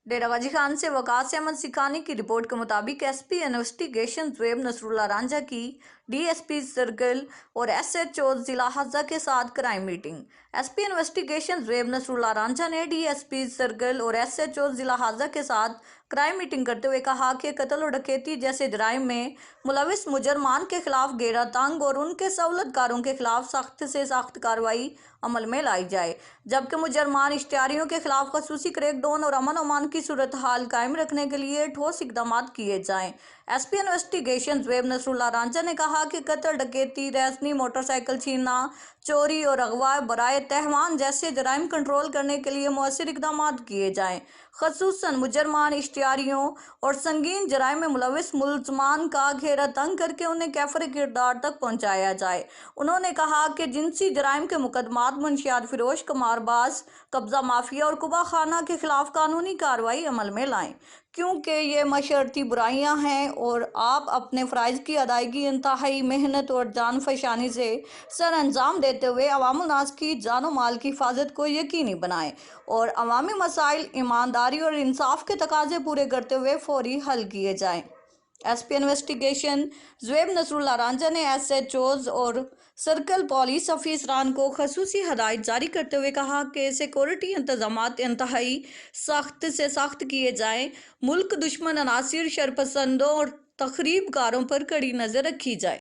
डेरा गाजी खान से वकास अहमद सिखानी की रिपोर्ट के मुताबिक एसपी इन्वेस्टिगेशन ज़ुएब नसरुल्लाह रांझा की डीएसपी सर्कल और एसएचओ जिला हज़ा के साथ crime meeting. SP investigation Zoaib Nasrullah Ranjha ने डीएसपी सर्कल और एसएचओ जिला हज़ा के साथ क्राइम मीटिंग करते हुए कहा कि कत्ल और डकैती जैसे जराइम में मुलविस मुजरमान के खिलाफ घेरा तंग और उनके सहूलतकारों के खिलाफ सख्त से सख्त कार्रवाई अमल में लाई जाए, जबकि मुजरमान इश्तिहारियों के खिलाफ खसूसी क्रैकडाउन और अमन अमान की सूरत हाल कायम रखने के लिए ठोस इकदाम किए जाएं। एसपी इन्वेस्टिगेशन ज़ुएब नसरुल्लाह रांझा ने कहा कि कत्ल, डकैती, रैसनी, मोटरसाइकिल छीनना, चोरी और अगवा बराए तहवान जैसे जराइम कंट्रोल करने के लिए मौसर इकदाम किए जाएं, खसूसन मुजरमान, इश्तिहारियों और संगीन जराइम में मुलविस मुलजमान का घेरा तंग करके उन्हें कैफर किरदार तक पहुँचाया जाए। उन्होंने कहा कि जिनसी जराइम के मुकदमात, मुंशियात फिरोश, कमारबाज, कब्जा माफिया और कुबा खाना के खिलाफ कानूनी कार्रवाई अमल में लाएं, क्योंकि ये मशरती बुराइयां हैं और आप अपने फ़राइज़ की अदायगी इंतहाई मेहनत और जान फशानी से सर अंजाम देते हुए अवामुन्नास की जानो माल की हिफाजत को यकीनी बनाएं और अवामी मसाइल ईमानदारी और इंसाफ के तकाजे पूरे करते हुए फौरी हल किए जाएं। एसपी इन्वेस्टिगेशन ज़ुएब नसरुल्लाह रांझा ने एसएचओज और सर्कल पुलिस अफसरान को खसूसी हदायत जारी करते हुए कहा कि सिक्योरिटी इंतजामात इंतहाई सख्त से सख्त किए जाएं, मुल्क दुश्मन अनासिर, शरपसंदों और तखरीबकारों पर कड़ी नज़र रखी जाए।